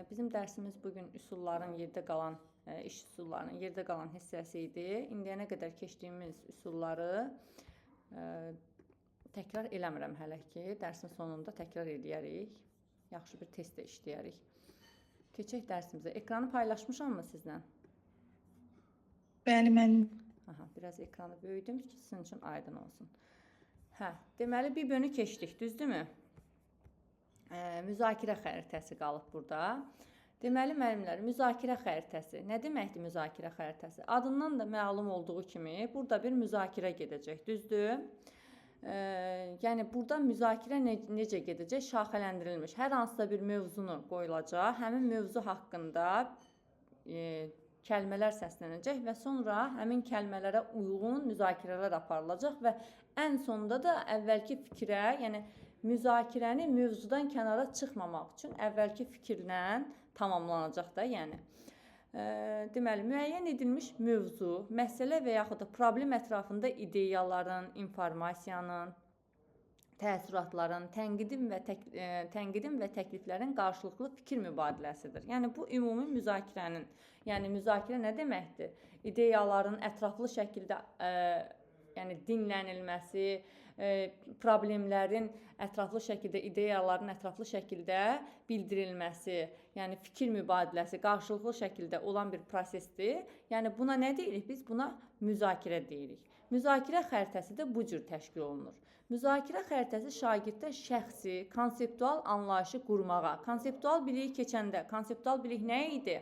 Bizim dərsimiz bugün üsulların yerdə qalan, iş üsullarının yerdə qalan hissəsi idi. İndiyənə qədər keçdiyimiz üsulları təkrar eləmirəm hələ ki. Dərsin sonunda təkrar edərik. Yaxşı bir test də işləyərik. Keçək dərsimizə. Ekranı paylaşmışammı sizlə? Bəli, mən. Aha, biraz ekranı böyüdüm ki, sizin üçün aydın olsun. Deməli, bir bölünü keçdik, düzdürmü? Müzakirə xəritəsi qalıb burada. Deməli, müəllimlər, müzakirə xəritəsi. Nə deməkdir müzakirə xəritəsi? Adından da məlum olduğu kimi, burada bir müzakirə gedəcək, düzdür? Yəni, burada müzakirə necə gedəcək? Şaxələndirilmiş. Hər hansısa bir mövzunu qoyulacaq. Həmin mövzu haqqında kəlmələr səslənəcək və sonra həmin kəlmələrə uyğun müzakirələr aparılacaq və ən sonunda da əvvəlki fikrə, yəni müzakirəni mövzudan kənara çıxmamaq üçün əvvəlki fikirlə tamamlanacaq da, yəni. Deməli, müəyyən edilmiş mövzu, məsələ və yaxud da problem ətrafında ideyaların, informasiyanın, təəssüratların, tənqidin və təkliflərin qarşılıqlı fikir mübadiləsidir. Yəni, bu ümumi müzakirənin, yəni müzakirə nə deməkdir? İdeyaların ətraflı şəkildə dinlənilməsi, problemlərin ətraflı şəkildə, ideyaların ətraflı şəkildə bildirilməsi, yəni fikir mübadiləsi qarşılıqlı şəkildə olan bir prosesdir. Yəni, buna nə deyirik? Biz buna müzakirə deyirik. Müzakirə xəritəsi də bu cür təşkil olunur. Müzakirə xəritəsi şagirddə şəxsi, konseptual anlayışı qurmağa, konseptual biliyi keçəndə, konseptual bilik nə idi?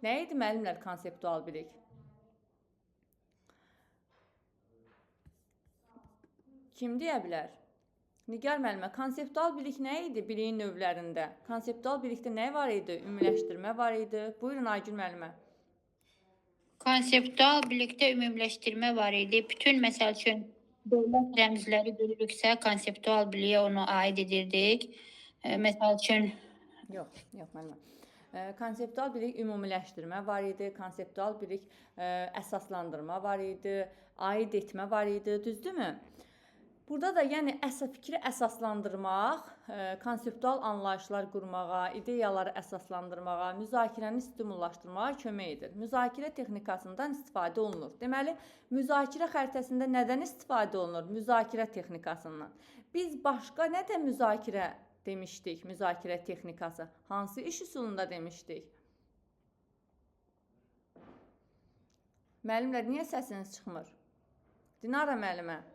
Nə idi, müəllimlər, konseptual bilik? Kim deyə bilər? Nigar müəllimə, konseptual bilik nə idi biliyin növlərində? Konseptual bilikdə nə var idi? Ümumiləşdirmə var idi. Buyurun, Aygül müəllimə. Konseptual bilikdə ümumiləşdirmə var idi. Bütün, məsəl üçün, dövlət rəmzləri görürüksə, konseptual biliyə onu aid edirdik. Məsəl üçün... Yox, müəllimə. Konseptual bilik ümumiləşdirmə var idi, konseptual bilik əsaslandırma var idi, aid etmə var idi, düzdürmü? Burada da yəni fikri əsaslandırmaq, konseptual anlayışlar qurmağa, ideyaları əsaslandırmağa, müzakirəni stimullaşdırmağa kömək edir. Müzakirə texnikasından istifadə olunur. Deməli, müzakirə xəritəsində nədən istifadə olunur? Müzakirə texnikasından. Biz başqa nədə müzakirə demişdik, müzakirə texnikası? Hansı iş üsulunda demişdik? Müəllimlər, niyə səsiniz çıxmır? Dinara müəllimə.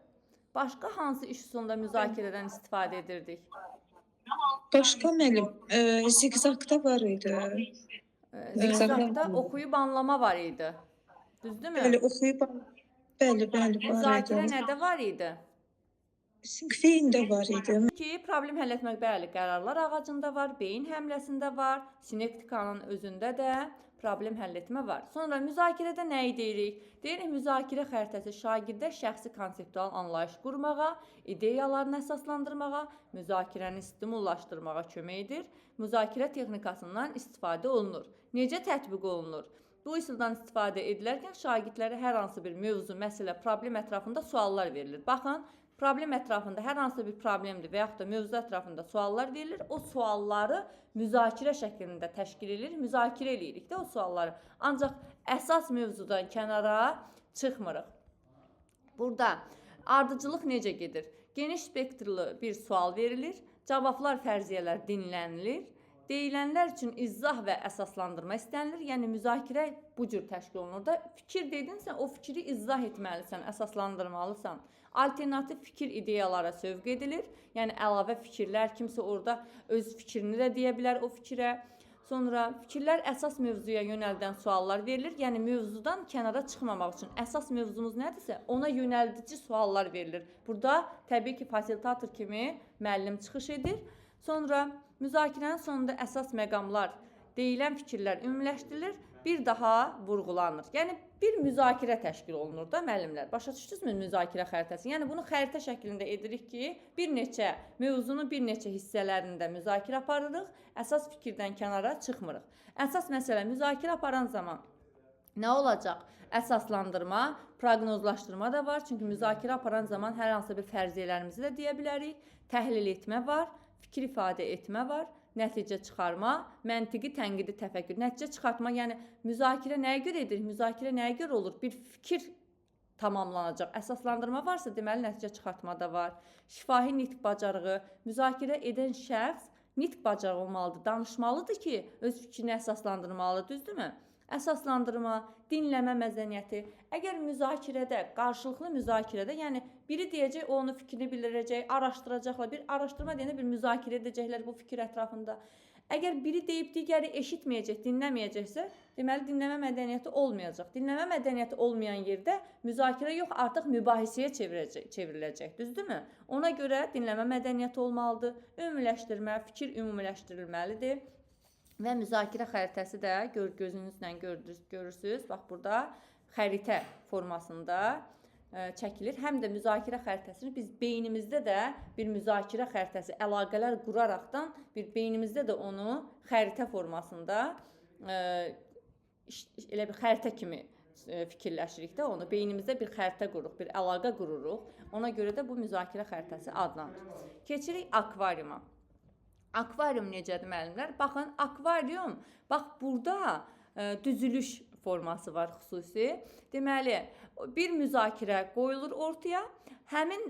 Başqa hansı iş üsulunda müzakirədən istifadə edirdik? Başqa müəllim, zigzaqda var idi. Zigzaqda oxuyub anlama var idi. Düzdürmü? Bəli, oxuyub, bəli, var idi. Müzakirə nədə var idi? Sinkfeyində var idi. Ki, problem həll etmək, bəli, qərarlar ağacında var, beyin həmləsində var, sinektikanın özündə də problem həll etmə var. Sonra müzakirədə nəyi deyirik? Deyirik, müzakirə xəritəsi şagirdə şəxsi konseptual anlayış qurmağa, ideyalarını əsaslandırmağa, müzakirəni stimullaşdırmağa kömək edir. Müzakirə texnikasından istifadə olunur. Necə tətbiq olunur? Bu üsuldan istifadə edilərkən şagirdlərə hər hansı bir mövzu, məsələ, problem ətrafında suallar verilir. Baxın, problem ətrafında hər hansı bir problemdir və yaxud da mövzu ətrafında suallar verilir. O sualları müzakirə şəklində təşkil edilir, müzakirə edirik də o sualları. Ancaq əsas mövzudan kənara çıxmırıq. Burada ardıcılıq necə gedir? Geniş spektrli bir sual verilir, cavablar, fərziyyələr dinlənilir. Deyilənlər üçün izah və əsaslandırma istənilir. Yəni, müzakirə bu cür təşkil olunur da. Fikir dedinsə, o fikri izah etməlisən, əsaslandırmalısan. Alternativ fikir ideyalara sövq edilir. Yəni, əlavə fikirlər, kimsə orada öz fikrini də deyə bilər o fikrə. Sonra fikirlər əsas mövzuya yönəldən suallar verilir. Yəni, mövzudan kənara çıxmamaq üçün əsas mövzumuz nədirsə, ona yönəldici suallar verilir. Burada təbii ki, fasilitator kimi müəllim çıxış edir. Sonra müzakirənin sonunda əsas məqamlar, deyilən fikirlər ümumiləşdirilir, bir daha vurğulanır. Yəni, bir müzakirə təşkil olunur da, müəllimlər. Başa düşdünüzmü müzakirə xəritəsi? Yəni, bunu xəritə şəklində edirik ki, mövzunun bir neçə hissələrində müzakirə aparırıq, əsas fikirdən kənara çıxmırıq. Əsas məsələ, müzakirə aparan zaman nə olacaq? Əsaslandırma, proqnozlaşdırma da var. Çünki müzakirə aparan zaman hər hansı bir fərziyyələrimizi də deyə bilərik. Təhlil etmə var, fikir ifadə etmə var, nəticə çıxarma, məntiqi tənqidi təfəkkür. Nəticə çıxartma, yəni müzakirə nəyə görə edirik? Müzakirə nəyə görə olur? Bir fikir tamamlanacaq. Əsaslandırma varsa, deməli nəticə çıxartma da var. Şifahi nitq bacarığı, müzakirə edən şəxs nitq bacarığı olmalıdır, danışmalıdır ki, öz fikrini əsaslandırmalıdır, düzdürmü? Əsaslandırma, dinləmə məzəniyyəti. Əgər müzakirədə, qarşılıqlı müzakirədə, yəni biri deyəcək, o onu fikrini bildirəcək, araşdıracaqlar. Bir araşdırma deyəndə bir müzakirə edəcəklər bu fikir ətrafında. Əgər biri deyib digəri eşitməyəcək, dinləməyəcəksə, deməli dinləmə mədəniyyəti olmayacaq. Dinləmə mədəniyyəti olmayan yerdə müzakirə yox, artıq mübahisəyə çevriləcək, düzdürmü? Ona görə dinləmə mədəniyyəti olmalıdır. Ümumiləşdirmə, fikir ümumiləşdirilməlidir. Və müzakirə xəritəsi də gözünüzlə görürsünüz. Bax, burada xəritə formasında çəkilir. Həm də müzakirə xəritəsini biz beynimizdə də bir müzakirə xəritəsi, əlaqələr quraraqdan beynimizdə də onu xəritə formasında elə bir xəritə kimi fikirləşirik də onu. Beynimizdə bir xəritə qururuq, bir əlaqə qururuq. Ona görə də bu müzakirə xəritəsi adlanır. Keçirik akvariuma. Akvarium necədir müəllimlər? Baxın, akvarium, bax burada düzülüş forması var xüsusi. Deməli, bir müzakirə qoyulur ortaya. Həmin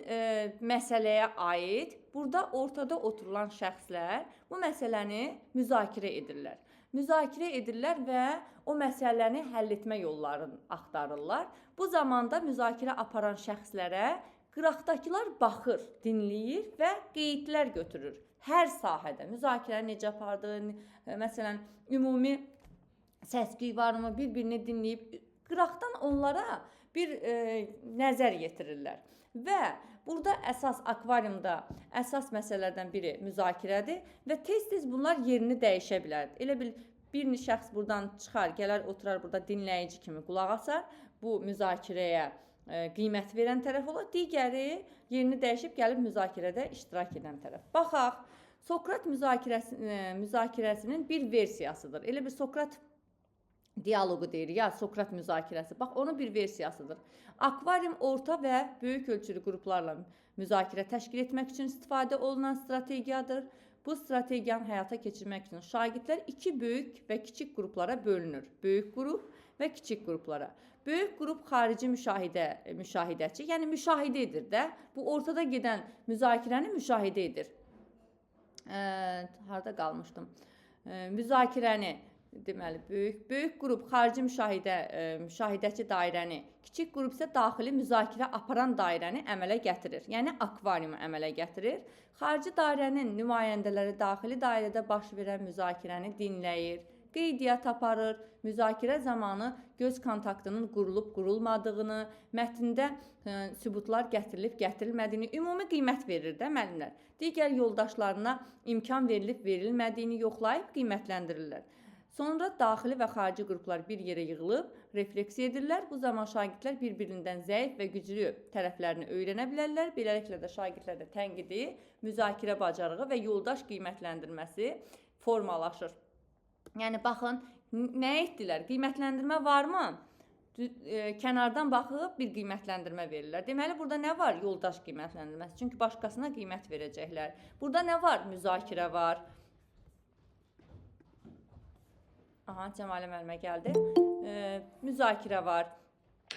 məsələyə aid burada ortada oturulan şəxslər bu məsələni müzakirə edirlər. Müzakirə edirlər və o məsələni həll etmə yollarını axtarırlar. Bu zamanda müzakirə aparan şəxslərə qıraqdakılar baxır, dinləyir və qeydlər götürür. Hər sahədə müzakirə necə apardı, məsələn, ümumi səs-küy varmı, bir-birini dinləyib, qıraqdan onlara bir nəzər yetirirlər. Və burada əsas akvariumda əsas məsələlərdən biri müzakirədir və tez-tez bunlar yerini dəyişə bilər. Elə bir şəxs buradan çıxar, gələr, oturar burada dinləyici kimi qulaq asar, bu müzakirəyə qiymət verən tərəf olur, digəri yerini dəyişib gəlib müzakirədə iştirak edən tərəf. Baxaq, Sokrat müzakirəsinin bir versiyasıdır. Elə bir Sokrat diyaloqu deyir, ya Sokrat müzakirəsi. Bax, onun bir versiyasıdır. Akvarium orta və böyük ölçülü qruplarla müzakirə təşkil etmək üçün istifadə olunan strategiyadır. Bu strategiyanı həyata keçirmək üçün şagirdlər iki böyük və kiçik qruplara bölünür. Böyük qrup və kiçik qruplara. Böyük qrup xarici müşahidəçi, yəni müşahidə edir də. Bu ortada gedən müzakirəni müşahidə edir. Harada qalmışdım? Müzakirəni, deməli, böyük qrup xarici müşahidəçi dairəni, kiçik qrup isə daxili müzakirə aparan dairəni əmələ gətirir. Yəni akvariumu əmələ gətirir. Xarici dairənin nümayəndələri daxili dairədə baş verən müzakirəni dinləyir, qeydiyyat aparır, müzakirə zamanı göz kontaktının qurulub-qurulmadığını, mətndə sübutlar gətirilib-gətirilmədiyini, ümumi qiymət verir də müəllimlər. Digər yoldaşlarına imkan verilib-verilmədiyini yoxlayıb qiymətləndirirlər. Sonra daxili və xarici qruplar bir yerə yığılıb, refleksiya edirlər. Bu zaman şagirdlər bir-birindən zəif və güclü tərəflərini öyrənə bilərlər. Beləliklə də şagirdlərdə tənqidi, müzakirə bacarığı və yoldaş qiymətləndirməsi formalaşır. Yəni, baxın, nə etdilər? Qiymətləndirmə varmı? Kənardan baxıb bir qiymətləndirmə verirlər. Deməli, burada nə var? Yoldaş qiymətləndirməsi. Çünki başqasına qiymət verəcəklər. Burada nə var? Müzakirə var. Aha, Cəmalə müəllimə gəldi. Müzakirə var.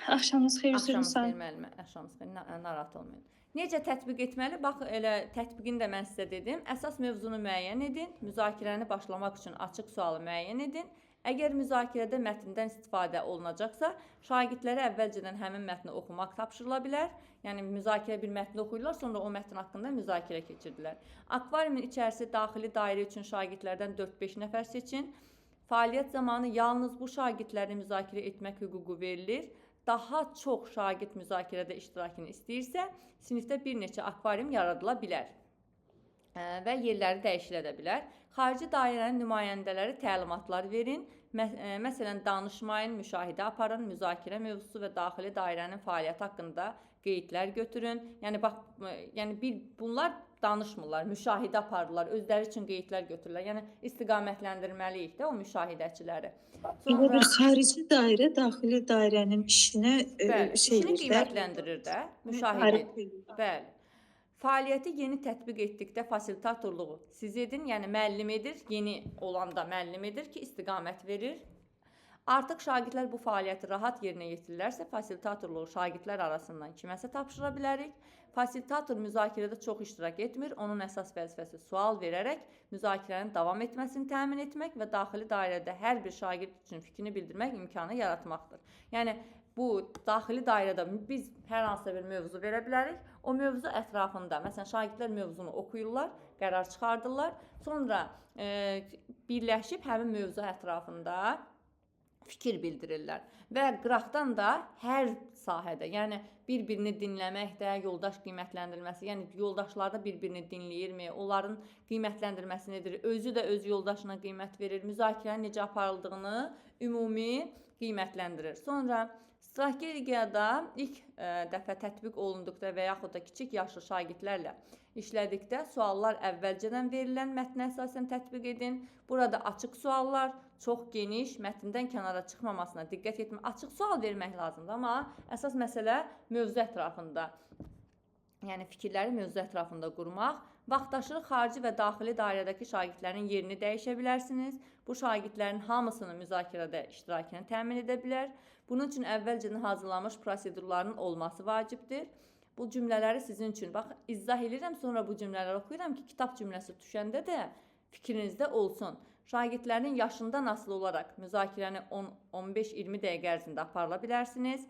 Axşamınız xeyir, Axşamınız xeyir müəllimə. Axşamınız xeyir, narahat olmayın. Necə tətbiq etməli? Bax, elə tətbiqini də mən sizə dedim. Əsas mövzunu müəyyən edin. Müzakirəni başlamaq üçün açıq sualı müəyyən edin. Əgər müzakirədə mətndən istifadə olunacaqsa, şagirdlərə əvvəlcədən həmin mətni oxumaq tapşırıla bilər. Yəni, müzakirə bir mətni oxuyurlar, sonra o mətn haqqında müzakirə keçirdilər. Akvariumun içərisi daxili dairə üçün şagirdlərdən 4-5 nəfər seçin. Fəaliyyət zamanı yalnız bu şagirdlərin müzakirə etmək hüququ verilir. Daha çox şagird müzakirədə iştirakını istəyirsə, sinifdə bir neçə akvarium yaradıla bilər və yerləri dəyişilə də bilər. Xarici dairənin nümayəndələri təlimatlar verin. Məsələn, danışmayın, müşahidə aparın, müzakirə mövzusu və daxili dairənin fəaliyyəti haqqında qeydlər götürün. Yəni, bax, bunlar danışmırlar, müşahidə aparırlar, özləri üçün qeydlər götürürlər. Yəni, istiqamətləndirməliyik də o müşahidəçiləri. Sonra bir xarici dairə daxili dairənin işinə işini qiymətləndirir də, müşahidə edir. Bəli. Fəaliyyəti yeni tətbiq etdikdə fasilitatorluğu siz edin, yəni müəllim edir, yeni olanda müəllim edir ki, istiqamət verir. Artıq şagirdlər bu fəaliyyəti rahat yerinə yetirirlərsə, fasilitatorluğu şagirdlər arasından kiməsə tapşıra bilərik. Fasilitator müzakirədə çox iştirak etmir, onun əsas vəzifəsi sual verərək müzakirənin davam etməsini təmin etmək və daxili dairədə hər bir şagird üçün fikrini bildirmək imkanı yaratmaqdır. Yəni, bu daxili dairədə biz hər hansısa bir mövzu verə bilərik. O mövzu ətrafında, məsələn, şagirdlər mövzunu oxuyurlar, qərar çıxardırlar, sonra birləşib həmin mövzu ətrafında fikir bildirirlər və qıraqdan da hər sahədə, yəni bir-birini dinləməkdə, yoldaş qiymətləndirilməsi, yəni yoldaşlar da bir-birini dinləyirmi, onların qiymətləndirməsini edir, özü də öz yoldaşına qiymət verir, müzakirənin necə aparıldığını ümumi qiymətləndirir. Sonra strategiyada ilk dəfə tətbiq olunduqda və yaxud da kiçik yaşlı şagirdlərlə işlədikdə suallar əvvəlcədən verilən mətnə əsasən tətbiq edin. Burada açıq suallar, çox geniş, mətndən kənara çıxmamasına diqqət etmək. Açıq sual vermək lazımdır, amma əsas məsələ mövzu ətrafında, yəni fikirləri mövzu ətrafında qurmaq. Vaxtaşırı xarici və daxili dairədəki şagirdlərin yerini dəyişə bilərsiniz. Bu şagirdlərin hamısının müzakirədə iştirakını təmin edə bilər. Bunun üçün əvvəlcədən hazırlanmış prosedurların olması vacibdir. Bu cümlələri sizin üçün, bax, izah edirəm, sonra bu cümlələri oxuyuram ki, kitab cümləsi düşəndə də fikrinizdə olsun. Şagirdlərin yaşından asılı olaraq müzakirəni 10-15-20 dəqiqə ərzində aparıla bilərsiniz.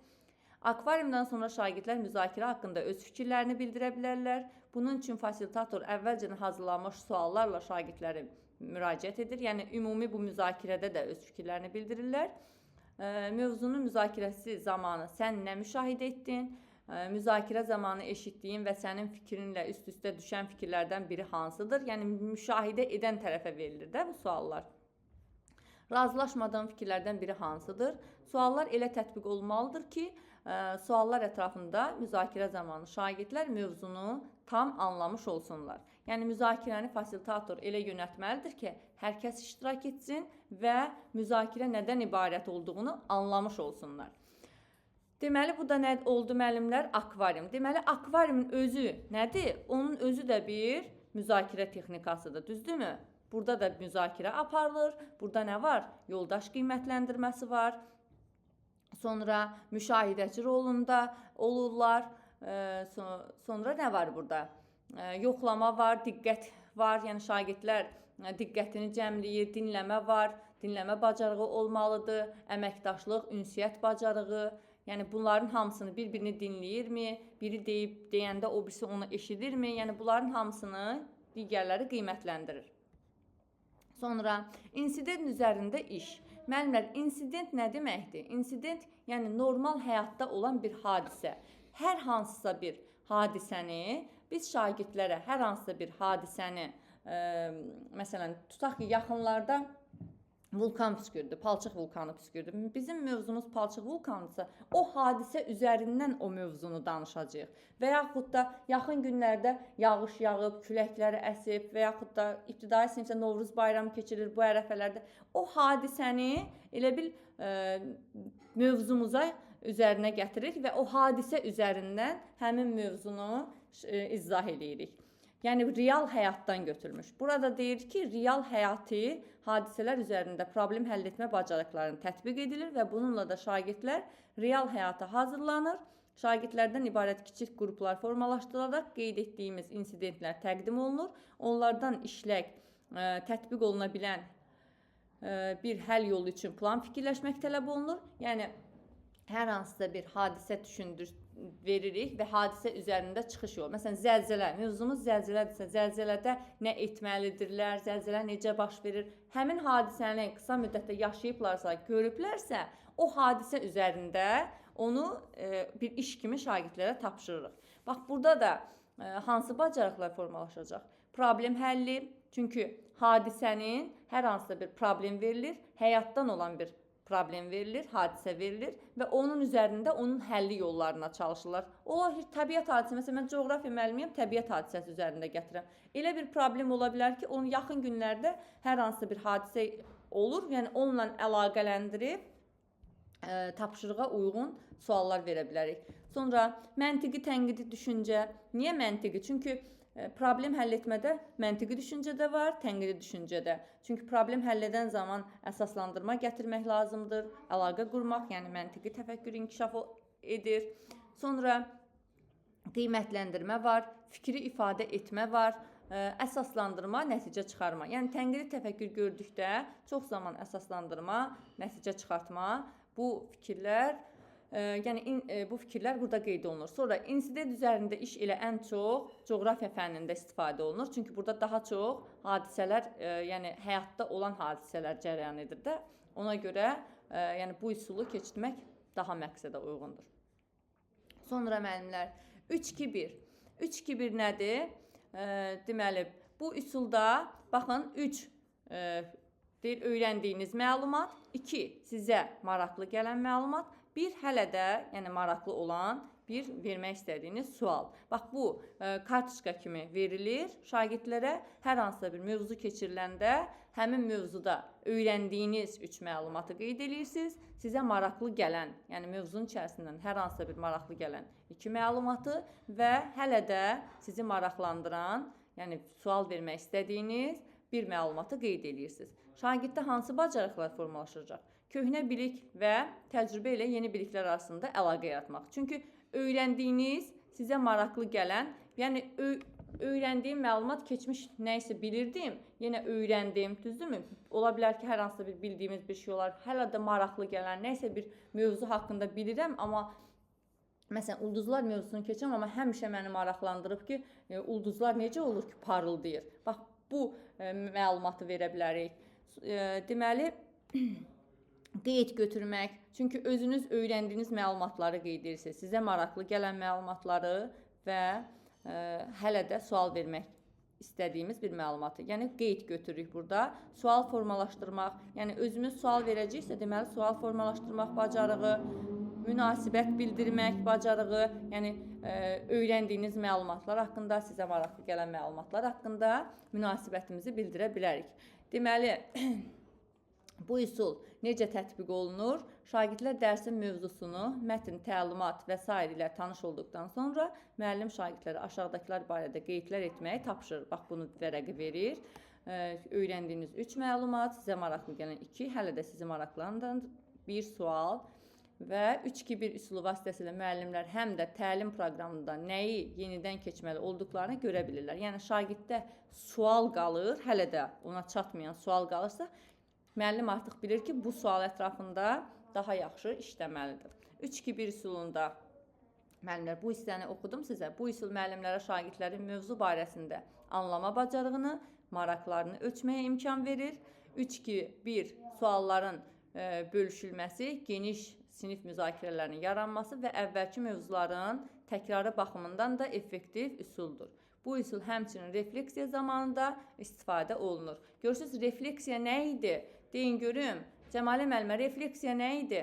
Akvariumdan sonra şagirdlər müzakirə haqqında öz fikirlərini bildirə bilərlər. Bunun üçün fasilitator əvvəlcədən hazırlanmış suallarla şagirdləri müraciət edir. Yəni, ümumi bu müzakirədə də öz fikirlərini bildirirlər. Mövzunun müzakirəsi zamanı sən nə müşahidə etdin? Müzakirə zamanı eşitdiyin və sənin fikrinlə üst-üstə düşən fikirlərdən biri hansıdır? Yəni, müşahidə edən tərəfə verilir də bu suallar. Razılaşmadığın fikirlərdən biri hansıdır? Suallar elə tətbiq olmalıdır ki, suallar ətrafında müzakirə zamanı şagirdlər mövzunu tam anlamış olsunlar. Yəni, müzakirəni fasilitator elə yönətməlidir ki, hər kəs iştirak etsin və müzakirə nədən ibarət olduğunu anlamış olsunlar. Deməli, bu da nə oldu müəllimlər? Akvarium. Deməli, akvariumun özü nədir? Onun özü də bir müzakirə texnikasıdır, düzdürmü? Burada da müzakirə aparılır. Burada nə var? Yoldaş qiymətləndirməsi var. Sonra müşahidəçi rolunda olurlar. Sonra nə var burada? Yoxlama var, diqqət var. Yəni, şagirdlər diqqətini cəmləyir, dinləmə var. Dinləmə bacarığı olmalıdır. Əməkdaşlıq, ünsiyyət bacarığı. Yəni, bunların hamısını bir-birini dinləyirmi? Biri deyəndə o birisi onu eşidirmi? Yəni, bunların hamısını digərləri qiymətləndirir. Sonra, insident üzərində iş. Müəllimlər, insident nə deməkdir? Insident, yəni normal həyatda olan bir hadisə. Hər hansısa bir hadisəni, biz şagirdlərə hər hansısa bir hadisəni, məsələn, tutaq ki, yaxınlarda vulkan püskürdü, palçıq vulkanı püskürdü. Bizim mövzumuz palçıq vulkanıdırsa, o hadisə üzərindən o mövzunu danışacağıq. Və yaxud da yaxın günlərdə yağış yağıb, küləkləri əsib və yaxud da ibtidai sinifdə Novruz bayramı keçirilir bu ərəfələrdə. O hadisəni elə bil mövzumuza üzərinə gətiririk və o hadisə üzərindən həmin mövzunu izah edirik. Yəni, real həyatdan götürmüş. Burada deyir ki, real həyati hadisələr üzərində problem həll etmə bacarıqlarını tətbiq edilir və bununla da şagirdlər real həyata hazırlanır. Şagirdlərdən ibarət kiçik qruplar formalaşdırılaraq qeyd etdiyimiz insidentlər təqdim olunur. Onlardan işlək, tətbiq oluna bilən bir həll yolu üçün plan fikirləşmək tələb olunur. Yəni, hər hansısa bir hadisə veririk və hadisə üzərində çıxış yolu. Məsələn, zəlzələ, mövzumuz zəlzələdirsə, zəlzələdə nə etməlidirlər, zəlzələ necə baş verir? Həmin hadisəni qısa müddətdə yaşayıblarsa, görüblərsə, o hadisə üzərində onu bir iş kimi şagirdlərə tapşırırıq. Bax, burada da hansı bacarıqlar formalaşacaq? Problem həlli, çünki hadisənin hər hansısa bir problem verilir, həyatdan olan bir problem verilir, hadisə verilir və onun üzərində onun həlli yollarına çalışırlar. O, təbiət hadisəsi, məsələn, mən coğrafiya müəllimiyəm, təbiət hadisəsi üzərində gətirəm. Elə bir problem ola bilər ki, onun yaxın günlərdə hər hansı bir hadisə olur, yəni onunla əlaqələndirib tapşırığa uyğun suallar verə bilərik. Sonra məntiqi tənqidi düşüncə. Niyə məntiqi? Çünki problem həll etmədə məntiqi düşüncə də var, tənqidi düşüncə də. Çünki problem həll edən zaman əsaslandırma gətirmək lazımdır, əlaqə qurmaq, yəni məntiqi təfəkkür inkişaf edir. Sonra qiymətləndirmə var, fikri ifadə etmə var, əsaslandırma, nəticə çıxarma. Yəni tənqidi təfəkkür gördükdə çox zaman əsaslandırma, nəticə çıxartma bu fikirlər bu fikirlər burada qeyd olunur. Sonra insident üzərində iş ilə ən çox coğrafiya fənnində istifadə olunur. Çünki burada daha çox hadisələr, yəni həyatda olan hadisələr cərəyan edir də. Ona görə yəni bu üsulu keçirmək daha məqsədə uyğundur. Sonra müəllimlər 3-2-1. 3-2-1 nədir? Deməli, bu üsulda baxın 3 deyil öyrəndiyiniz məlumat, 2 sizə maraqlı gələn məlumat, 1 hələ də, yəni maraqlı olan bir vermək istədiyiniz sual. Bax bu kartoçka kimi verilir şagirdlərə. Hər hansısa bir mövzu keçiriləndə həmin mövzuda öyrəndiyiniz 3 məlumatı qeyd edirsiniz. Sizə maraqlı gələn, yəni mövzunun içərisindən hər hansısa bir maraqlı gələn 2 məlumatı və hələ də sizi maraqlandıran, yəni sual vermək istədiyiniz bir məlumatı qeyd edirsiniz. Şagirddə hansı bacarıqlar formalaşacaq? Köhnə bilik və təcrübə ilə yeni biliklər arasında əlaqə yaratmaq. Çünki öyrəndiyiniz, sizə maraqlı gələn, yəni öyrəndiyim məlumat keçmiş nəyisə bilirdim, yenə öyrəndim, düzdürmü? Ola bilər ki, hər hansısa bir bildiyimiz bir şey olar, hələ də maraqlı gələn nəyisə bir mövzu haqqında bilirəm, amma məsələn, ulduzlar mövzusunu keçirəm, amma həmişə məni maraqlandırıb ki, ulduzlar necə olur ki, parıldayır? Bax, bu məlumatı verə bilərik. Deməli, qeyd götürmək. Çünki özünüz öyrəndiyiniz məlumatları qeyd edirsiniz. Sizə maraqlı gələn məlumatları və hələ də sual vermək istədiyimiz bir məlumatı. Yəni qeyd götürürük burada. Sual formalaşdırmaq. Yəni özümüz sual verəcəksə, deməli sual formalaşdırmaq bacarığı, münasibət bildirmək bacarığı, yəni öyrəndiyiniz məlumatlar haqqında, sizə maraqlı gələn məlumatlar haqqında münasibətimizi bildirə bilərik. Deməli, bu üsul necə tətbiq olunur? Şagirdlər dərsin mövzusunu, mətn, təlimat və s. ilə tanış olduqdan sonra müəllim şagirdlərə aşağıdakılar barədə qeydlər etməyi tapşırır. Bax, bunu vərəqi verir. Öyrəndiyiniz 3 məlumat, sizə maraqlı gələn 2, hələ də sizi maraqlandıran bir sual və 3-2-1 üsulu vasitəsilə müəllimlər həm də təlim proqramında nəyi yenidən keçməli olduqlarını görə bilirlər. Yəni, şagirddə sual qalır, hələ də ona çatmayan sual qalırsa, müəllim artıq bilir ki, bu sual ətrafında daha yaxşı işləməlidir. 3-2-1 üsulunda müəllimlər, bu hissəni oxudum sizə. Bu üsul müəllimlərə şagirdlərin mövzu barəsində anlama bacarığını, maraqlarını ölçməyə imkan verir. 3-2-1 sualların bölüşülməsi, geniş sinif müzakirələrinin yaranması və əvvəlki mövzuların təkrarı baxımından da effektiv üsuldur. Bu üsul həmçinin refleksiya zamanında istifadə olunur. Görürsünüz, refleksiya nə idi? Deyin görüm, Cəmalə müəllimə, refleksiya nə idi?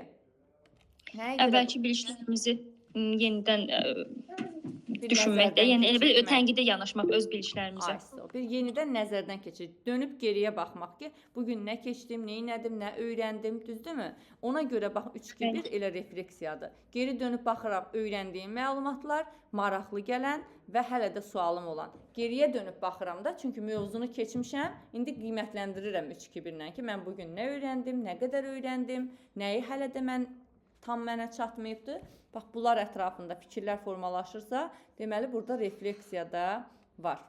Əvvəlki biliklərimizi yenidən düşünməkdə, yəni elə bil tənqidə yanaşmaq öz biliklərimizə. Bir yenidən nəzərdən keçir, dönüb geriyə baxmaq ki, bugün nə keçdim, nə elədim, nə öyrəndim, düzdürmü? Ona görə bax 3-2-1 elə refleksiyadır. Geri dönüb baxıram, öyrəndiyim məlumatlar, maraqlı gələn və hələ də sualım olan. Geriyə dönüb baxıram da, çünki mövzunu keçmişəm, indi qiymətləndirirəm 3-2-1-lə ki, mən bugün nə öyrəndim, nə qədər öyrəndim, nəyi hələ də tam mənə çatmayıbdır. Bax, bunlar ətrafında fikirlər formalaşırsa, deməli, burada refleksiya da var.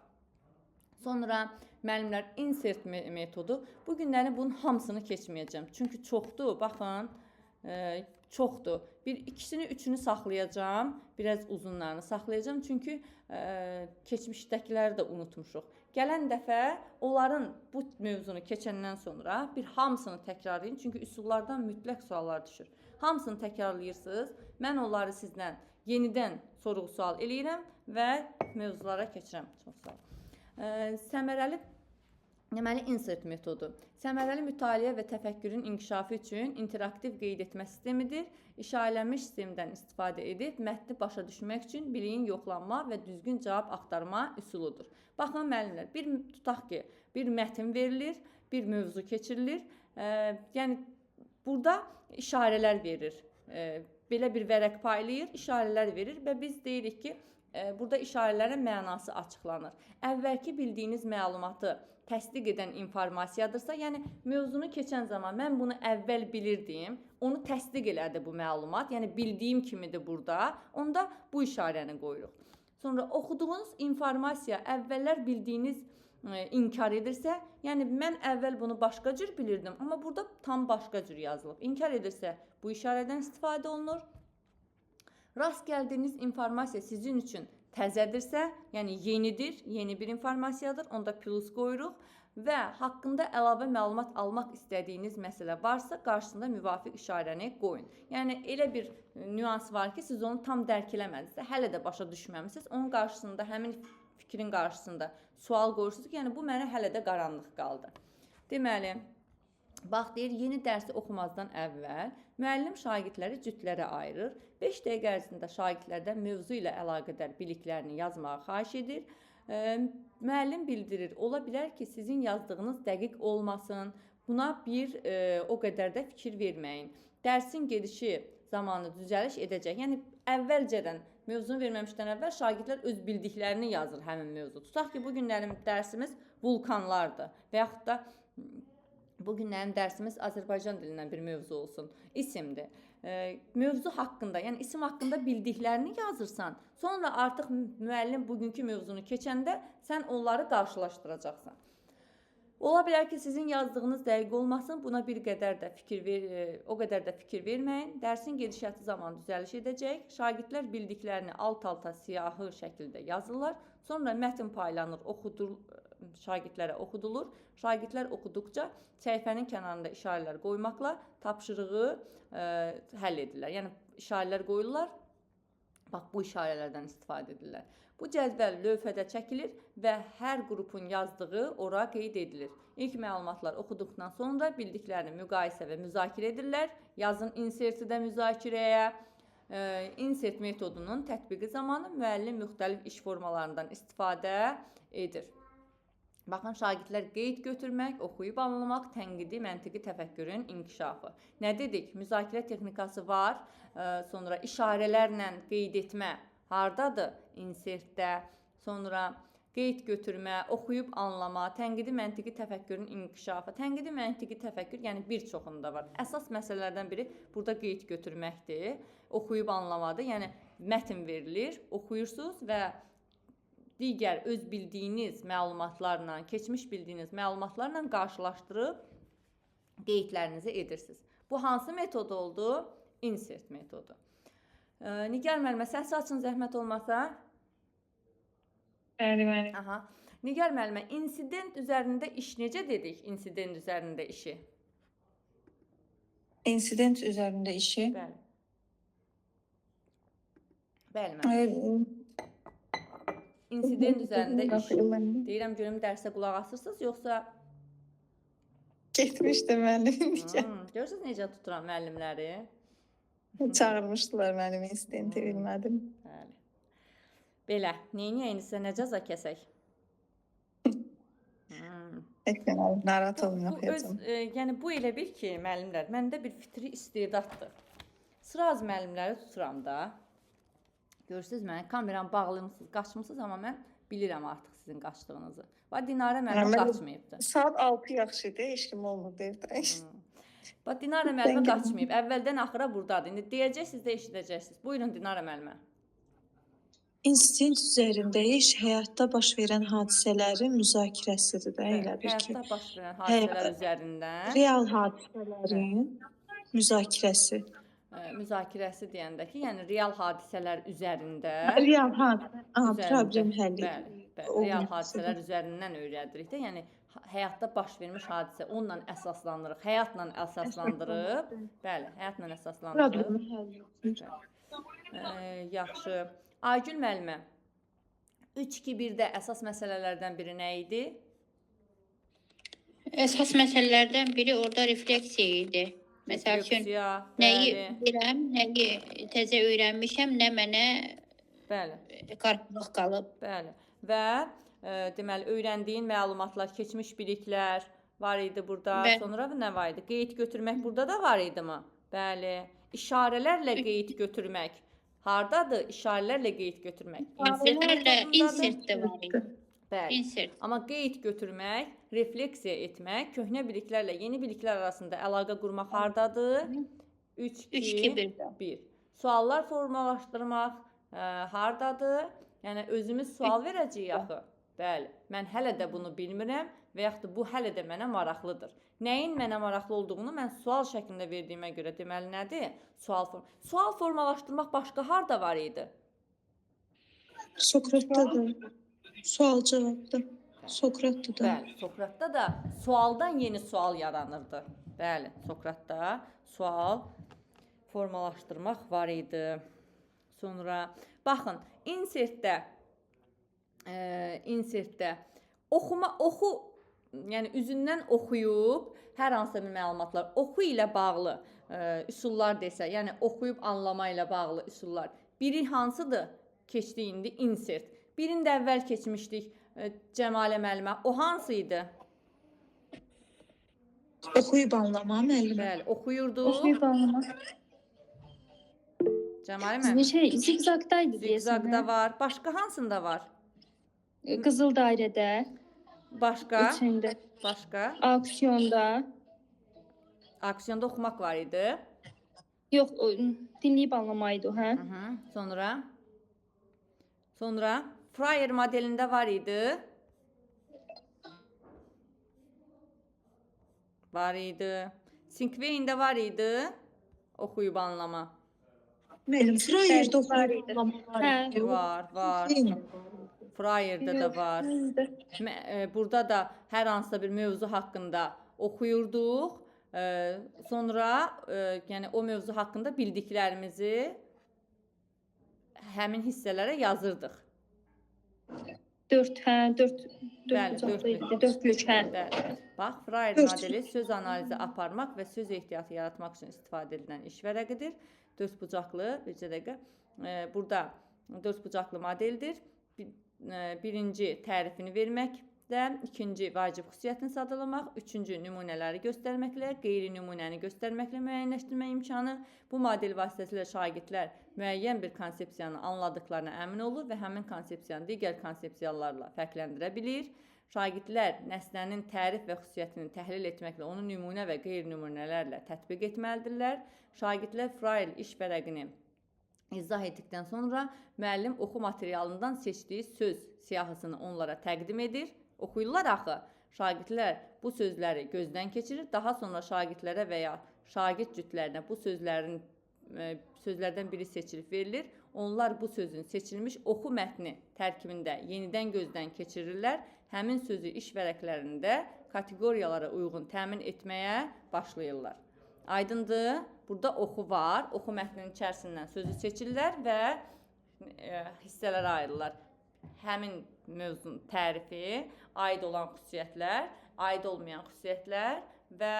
Sonra müəllimlər insert metodu. Bu günlərin bunun hamısını keçməyəcəm. Çünki çoxdur, baxın, çoxdur. İkisini, üçünü saxlayacağım, biraz uzunlarını saxlayacağım. Çünki keçmişdəkiləri də unutmuşuq. Gələn dəfə onların bu mövzunu keçəndən sonra bir hamısını təkrarlayın. Çünki üsullardan mütləq suallar düşür. Hamısını təkrarlayırsınız. Mən onları sizdən yenidən sorğu-sual eləyirəm və mövzulara keçirəm. Çox sağ olun. Səmərəli, deməli, insert metodu. Səmərəli mütaliə və təfəkkürün inkişafı üçün interaktiv qeyd etmə sistemidir. İşarələnmiş sistemdən istifadə edib mətni başa düşmək üçün biliyin yoxlanma və düzgün cavab axtarma üsuludur. Baxın, müəllimlər, tutaq ki, bir mətn verilir, bir mövzu keçirilir. Yəni, burada işarələr verir. Belə bir vərəq paylayır, işarələr verir və biz deyirik ki, burada işarələrin mənası açıqlanır. Əvvəlki bildiyiniz məlumatı təsdiq edən informasiyadırsa, yəni mövzunu keçən zaman mən bunu əvvəl bilirdim, onu təsdiq elədi bu məlumat, yəni bildiyim kimidir burada, onda bu işarəni qoyuruq. Sonra oxuduğunuz informasiya əvvəllər bildiyiniz inkar edirsə, yəni mən əvvəl bunu başqa cür bilirdim, amma burada tam başqa cür yazılıb. İnkar edirsə bu işarədən istifadə olunur. Rast gəldiyiniz informasiya sizin üçün təzədirsə, yəni yenidir, yeni bir informasiyadır, onda plus qoyuruq və haqqında əlavə məlumat almaq istədiyiniz məsələ varsa, qarşısında müvafiq işarəni qoyun. Yəni elə bir nüans var ki, siz onu tam dərk eləmədinizsə, hələ də başa düşməmisiniz, onun qarşısında, həmin fikrin qarşısında sual qoyursunuz ki, yəni bu mənə hələ də qaranlıq qaldı. Deməli, bax deyir, yeni dərsi oxumazdan əvvəl müəllim şagirdləri cütlərə ayırır. 5 dəqiqə ərzində şagirdlərdən mövzu ilə əlaqədar biliklərini yazmağı xahiş edir. Müəllim bildirir, ola bilər ki, sizin yazdığınız dəqiq olmasın, buna o qədər də fikir verməyin. Dərsin gedişi zamanı düzəliş edəcək. Yəni, əvvəlcədən, mövzunu verməmişdən əvvəl şagirdlər öz bildiklərini yazır həmin mövzu. Tutaq ki, bugünlərin dərsimiz vulkanlardır və yaxud da bugünlərin dərsimiz Azərbaycan dilindən bir mövzu olsun, isimdir. Mövzu haqqında, yəni isim haqqında bildiklərini yazırsan, sonra artıq müəllim bugünkü mövzunu keçəndə sən onları qarşılaşdıracaqsan. Ola bilər ki, sizin yazdığınız dəqiq olmasın, buna o qədər də fikir verməyin. Dərsin gedişatı zamanı düzəliş edəcək. Şagirdlər bildiklərini alt-alta siyahı şəkildə yazırlar. Sonra mətn paylanır, şagirdlərə oxudulur. Şagirdlər oxuduqca səhifənin kənarında işarələr qoymaqla tapşırığı həll edirlər. Yəni, işarələr qoyurlar, bax, bu işarələrdən istifadə edirlər. Bu cədvəl lövhədə çəkilir və hər qrupun yazdığı ora qeyd edilir. İlk məlumatlar oxuduqdan sonra bildiklərini müqayisə və müzakirə edirlər. Yazın inserti də müzakirəyə. Insert metodunun tətbiqi zamanı müəllim müxtəlif iş formalarından istifadə edir. Baxın, şagirdlər qeyd götürmək, oxuyub anlamaq, tənqidi, məntiqi təfəkkürün inkişafı. Nə dedik? Müzakirə texnikası var, sonra işarələrlə qeyd etmə hardadır? Insertdə, sonra qeyd götürmə, oxuyub anlama, tənqidi, məntiqi təfəkkürün inkişafı. Tənqidi, məntiqi təfəkkür, yəni bir çoxunda var. Əsas məsələlərdən biri burada qeyd götürməkdir, oxuyub anlamadır. Yəni, mətn verilir, oxuyursunuz və digər öz bildiyiniz məlumatlarla, keçmiş bildiyiniz məlumatlarla qarşılaşdırıb qeydlərinizi edirsiniz. Bu hansı metod oldu? Insert metodu. Nigar müəllimə, səsi açın zəhmət olmasa. Bəli. Nigar müəllimə, insident üzərində iş necə dedik? İnsident üzərində işi. İnsident üzərində işi. Bəli müəllim. İnsident üzərində iş. Deyirəm, görüm dərsə qulaq asırsınız, yoxsa? Getmişdi müəllim. Görürsünüz necə tuturam müəllimləri? Çağırmışdılar müəllim, insidenti bilmədim. Belə, neyniyəynizsə nə cəza kəsək? Narahat olun, oxuyacam. Yəni, bu elə bil ki, müəllimlər, məndə bir fitri istedaddır. Sıra az müəllimləri tuturam da. Görürsünüz, mənə kameranı bağlımsınız, qaçmışsınız, amma mən bilirəm artıq sizin qaçdığınızı. Və Dinarə müəllimə qaçmayıbdır. Saat 6 yaxşı idi, heç kim olmurdu evdə. Və Dinarə müəllimə qaçmayıb. Əvvəldən axıra buradadır. İndi deyəcəksiniz də eşidəcəksiniz. Buyurun Dinarə müəllimə. İnstinkt üzərində iş həyatda baş verən hadisələrin müzakirəsidir də, elə bir ki. Həyatda baş verən hadisələr üzərindən. Real hadisələrin müzakirəsi. Müzakirəsi deyəndə ki, yəni real hadisələr üzərində. Real problem həlli. Bəli, real hadisələr üzərindən öyrədirik də, yəni həyatda baş vermiş hadisə, onunla əsaslandırıq, həyatla əsaslandırıb, bəli, həyatla əsaslandırıb. Yaxşı. Aygül müəllimə, 3-2-1-də əsas məsələlərdən biri nə idi? Əsas məsələlərdən biri orada refleksiya idi. Məsəl üçün, nəyi bilirəm, nəyi təzə öyrənmişəm, nə mənə qarşılıq qalıb. Bəli. Və deməli, öyrəndiyin məlumatlar, keçmiş biliklər var idi burada. Bəli. Sonra nə var idi? Qeyd götürmək burada da var idimi? Bəli. İşarələrlə qeyd götürmək. Hardadır? İşarələrlə qeyd götürmək. İşarələrlə metodundadır. insert də var idi. Bəli. Insert. Amma qeyd götürmək, refleksiya etmək, köhnə biliklərlə yeni biliklər arasında əlaqə qurmaq hardadır? 3, 3, 2, 2, 1-də. 1. Suallar formalaşdırmaq hardadır? Yəni özümüz sual verəcəyik axı. Bəli. Mən hələ də bunu bilmirəm və yaxud da bu hələ də mənə maraqlıdır. Nəyin mənə maraqlı olduğunu mən sual şəklində verdiyimə görə deməli nədir? Sual formalaşdırmaq başqa harda var idi? Sokratdadır. Sual cavabda. Sokratda da. Bəli, Sokratda da sualdan yeni sual yaranırdı. Bəli, Sokratda sual formalaşdırmaq var idi. Sonra baxın, insertdə yəni üzündən oxuyub hər hansısa bir məlumatlar oxu ilə bağlı üsullar desə, yəni oxuyub anlama ilə bağlı üsullar. Biri hansıdır? Keçdi indi insert. Birini də əvvəl keçmişdik Cəmalə müəllimə. O hansı idi? Oxuyub anlama müəllimə. Bəli, oxuyurdu. Oxuyub anlamaq. Cəmalə müəllimə. Zigzagdaydı deyəsən. Zigzagda var. Başqa hansında var? Qızıl dairədə, Başqa? içində, Başqa? auksionda. Aksiyonda oxumaq var idi. Yox, dinləyib anlamaydı o, hə? Sonra Fryer modelində var idi. Var idi. Sinkveyndə var idi. Oxuyub anlama. Müəllim, Freyerdə Var oxuyub idi. anlama var. Hə. idi. Var. Eyni. Frierdə də var. Burada da hər hansısa bir mövzu haqqında oxuyurduq. Sonra yəni o mövzu haqqında bildiklərimizi həmin hissələrə yazırdıq. 4, hə, 4 Bəli, bucaqlıydı. 4 hə. Bəli. Bax, Fryer Dörd. modeli söz analizi aparmaq və söz ehtiyatı yaratmaq üçün istifadə edilən iş vərəqidir. 4 bucaqlı, bircə dəqiqə. Burada 4 bucaqlı modeldir. Birinci tərifini verməklə, ikinci vacib xüsusiyyətini sadalamaq, üçüncü nümunələri göstərməklə, qeyri-nümunəni göstərməklə müəyyənləşdirmə imkanı. Bu model vasitəsilə şagirdlər müəyyən bir konsepsiyanı anladıqlarına əmin olur və həmin konsepsiyanı digər konsepsiyalarla fərqləndirə bilir. Şagirdlər nəslənin tərif və xüsusiyyətini təhlil etməklə onu nümunə və qeyri-nümunələrlə tətbiq etməlidirlər. Şagirdlər Fryer iş vərəqini izah etdikdən sonra müəllim oxu materialından seçdiyi söz siyahısını onlara təqdim edir. Oxuyurlar axı. Şagirdlər bu sözləri gözdən keçirir. Daha sonra şagirdlərə və ya şagird cütlərinə bu sözlərdən biri seçilib verilir. Onlar bu sözün seçilmiş oxu mətni tərkibində yenidən gözdən keçirirlər. Həmin sözü iş vərəqlərində kateqoriyalara uyğun təmin etməyə başlayırlar. Aydındır? Burada oxu var. Oxu mətninin içərisindən sözü seçirlər və hissələrə ayrılırlar. Həmin mövzunun tərifi, aid olan xüsusiyyətlər, aid olmayan xüsusiyyətlər və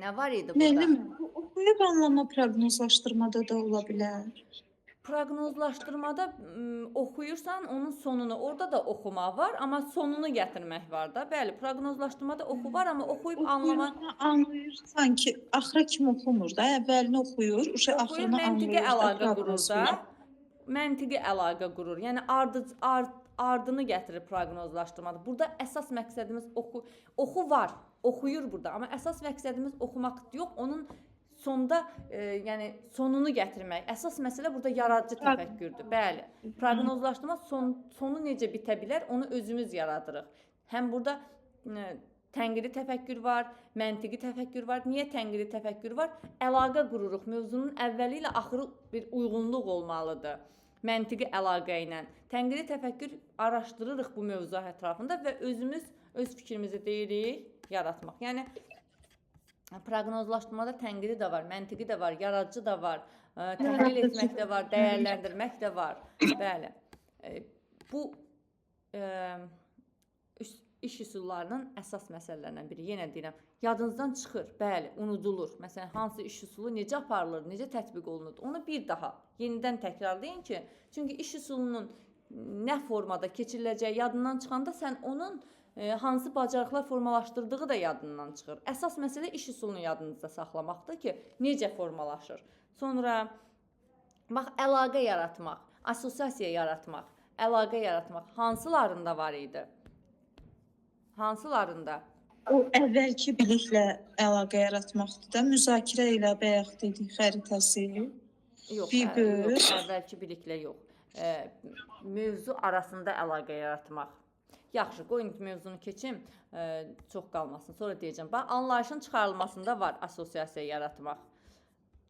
nə var idi burada? Müəllim, bu oxuyub anlama proqnozlaşdırmada da ola bilər. Proqnozlaşdırmada oxuyursan onun sonunu, orada da oxuma var, amma sonunu gətirmək var da. Bəli, proqnozlaşdırmada oxu var, amma oxuyub anlama Anlayırsan ki, axıra kimi oxumur da, əvvəlini oxuyur, oxuyur, axırını məntiqi anlayır. əlaqə qurur da. Məntiqi əlaqə qurur. Yəni ardını gətirir proqnozlaşdırmada. Burada əsas məqsədimiz oxu var, oxuyur burada, amma əsas məqsədimiz oxumaq yox, onun sonda yəni sonunu gətirmək. Əsas məsələ burada yaradıcı təfəkkürdür. Bəli. Proqnozlaşdırma sonu necə bitə bilər, onu özümüz yaradırıq. Həm burada tənqidi təfəkkür var, məntiqi təfəkkür var. Niyə tənqidi təfəkkür var? Əlaqə qururuq. Mövzunun əvvəli ilə axırı bir uyğunluq olmalıdır. Məntiqi əlaqə ilə. Tənqidi təfəkkür araşdırırıq bu mövzu ətrafında və özümüz öz fikrimizi deyirik, yaratmaq. Yəni proqnozlaşdırmada tənqidi də var, məntiqi də var, yaradıcı da var, təhlil etmək də var, dəyərləndirmək də var. Bəli. Bu iş üsullarının əsas məsələlərindən biri. Yenə deyirəm, yadınızdan çıxır, bəli, unudulur. Məsələn, hansı iş üsulu necə aparılır, necə tətbiq olunur? Onu bir daha yenidən təkrarlayın ki, çünki iş üsulunun nə formada keçiriləcəyi yadından çıxanda sən onun hansı bacarıqlar formalaşdırdığı da yadından çıxır. Əsas məsələ iş üsulunu yadınızda saxlamaqdır ki, necə formalaşır. Sonra bax, əlaqə yaratmaq, assosiasiya yaratmaq, əlaqə yaratmaq hansılarında var idi? Hansılarında? O əvvəlki biliklə əlaqə yaratmaqdır da, müzakirə ilə bayaq dedik xəritəsi. Yox, Figür. yox, əvvəlki biliklə yox. Mövzu arasında əlaqə yaratmaq. Yaxşı, qoyun ki, mövzunu keçim, çox qalmasın. Sonra deyəcəm. Bax, anlayışın çıxarılmasında var assosiasiya yaratmaq.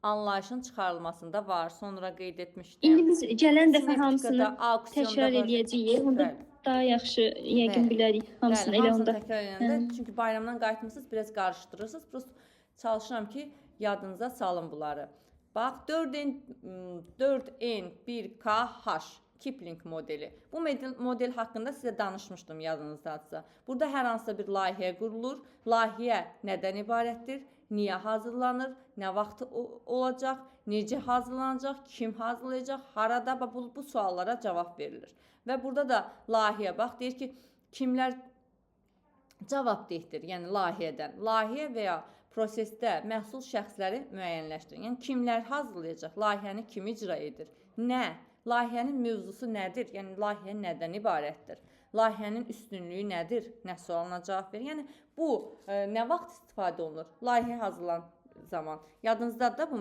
Anlayışın çıxarılmasında var. Sonra qeyd etmişdim. İndi biz gələn dəfə hamısını Sinektikada, auksionda təkrar var. edəcəyik. Onda Bəli. daha yaxşı yəqin Bəli. bilərik hamısını elə onda. Təkrar edəndə, çünki bayramdan qayıtmısınız, biraz qarışdırırsınız. Prosta çalışıram ki, yadınıza salın bunları. Bax, 4N1KH Kipling modeli. Bu model haqqında sizə danışmışdım yadınızdadsa. Burada hər hansısa bir layihə qurulur. Layihə nədən ibarətdir? Niyə hazırlanır? Nə vaxt olacaq? Necə hazırlanacaq? Kim hazırlayacaq? Harada? Bu suallara cavab verilir. Və burada da layihə, bax, deyir ki, kimlər cavabdehdir, yəni layihədən. Layihə və ya prosesdə məhsul şəxsləri müəyyənləşdirin. Yəni, kimlər hazırlayacaq? Layihəni kim icra edir? Nə? Layihənin mövzusu nədir? Yəni, layihə nədən ibarətdir? Layihənin üstünlüyü nədir? Nə sualına cavab verir? Yəni, bu nə vaxt istifadə olunur? Layihə hazırlanan zaman. Yadınızdadır da bu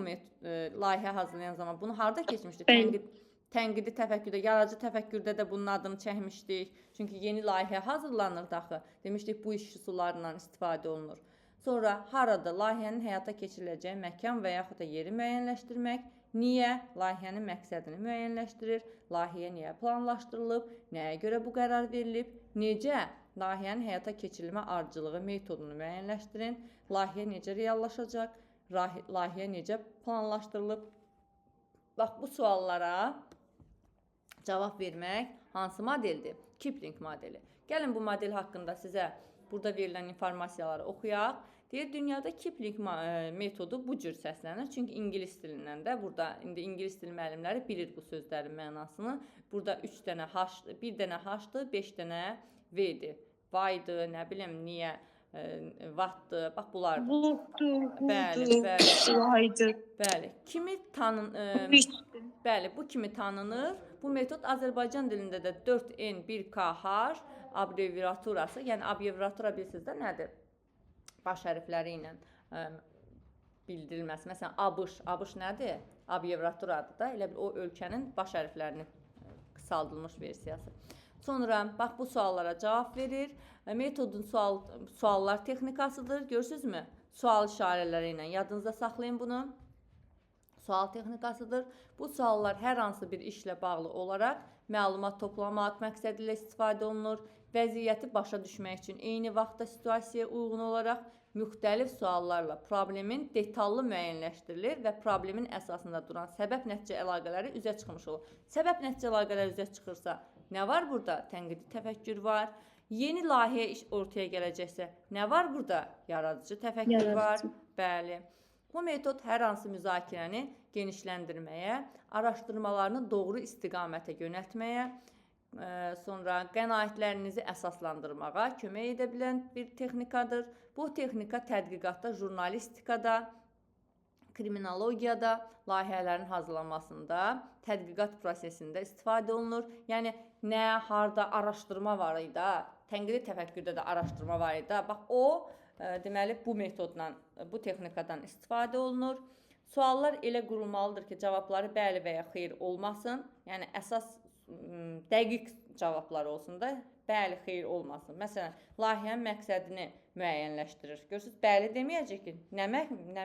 layihə hazırlayan zaman. Bunu harada keçmişdik? Tənqidi təfəkkürdə, yaradıcı təfəkkürdə də bunun adını çəkmişdik. Çünki yeni layihə hazırlanır daxı. Demişdik, bu iş üsullarından istifadə olunur. Sonra harada layihənin həyata keçiriləcəyi məkan və yaxud da yeri müəyyənləşdirmək. Niyə? Layihənin məqsədini müəyyənləşdirir. Layihə niyə planlaşdırılıb? Nəyə görə bu qərar verilib? Necə? Layihənin həyata keçirilmə ardıcılığı metodunu müəyyənləşdirin. Layihə necə reallaşacaq? Layihə necə planlaşdırılıb? Bax, bu suallara cavab vermək hansı modeldir? Kipling modeli. Gəlin bu model haqqında sizə burada verilən informasiyaları oxuyaq. Deyir, dünyada Kipling metodu bu cür səslənir. Çünki ingilis dilindən də burada, indi ingilis dili müəllimləri bilir bu sözlərin mənasını. Burada 3 dənə H-dır, 1 dənə H-dır, 5 dənə V-dir. Vaydır, nə bilim, niyə, vaxtdır, bax bunlardır. Budur, Bəli, bəli. Vaydır. Bəli. Bəli, bu kimi tanınır. Bu metod Azərbaycan dilində də 4N1KH abreviaturası, yəni abreviatura bilirsiniz də nədir? Baş hərfləri ilə bildirilməsi. Məsələn, ABŞ nədir? Abreviaturadır da, elə bir o ölkənin baş hərflərinin qısaldılmış versiyası. Sonra, bax, bu suallara cavab verir. Metodun suallar texnikasıdır. Görürsünüzmü? Sual işarələri ilə yadınızda saxlayın bunu. Sual texnikasıdır. Bu suallar hər hansı bir işlə bağlı olaraq məlumat toplamaq məqsədi ilə istifadə olunur. Vəziyyəti başa düşmək üçün eyni vaxtda situasiyaya uyğun olaraq müxtəlif suallarla problemin detallı müəyyənləşdirilir və problemin əsasında duran səbəb-nəticə əlaqələri üzə çıxmış olur. Səbəb-nəticə əlaqələri üzə çıxırsa, nə var burada? Tənqidi təfəkkür var. Yeni layihə iş ortaya gələcəksə, nə var burada? Yaradıcı təfəkkür var. Bəli. Bu metod hər hansı müzakirəni genişləndirməyə, araşdırmalarını doğru istiqamətə yönəltməyə, sonra qənaətlərinizi əsaslandırmağa kömək edə bilən bir texnikadır. Bu texnika tədqiqatda, jurnalistikada, kriminologiyada, layihələrin hazırlanmasında, tədqiqat prosesində istifadə olunur. Yəni, nə, harda araşdırma var idi, tənqidi təfəkkürdə də araşdırma var idi. Bax, o, deməli, bu metodla, bu texnikadan istifadə olunur. Suallar elə qurulmalıdır ki, cavabları bəli və ya xeyr olmasın. Yəni, əsas dəqiq cavablar olsun da, bəli, xeyr olmasın. Məsələn, layihənin məqsədini müəyyənləşdirir. Görürsünüz, bəli deməyəcək ki, nə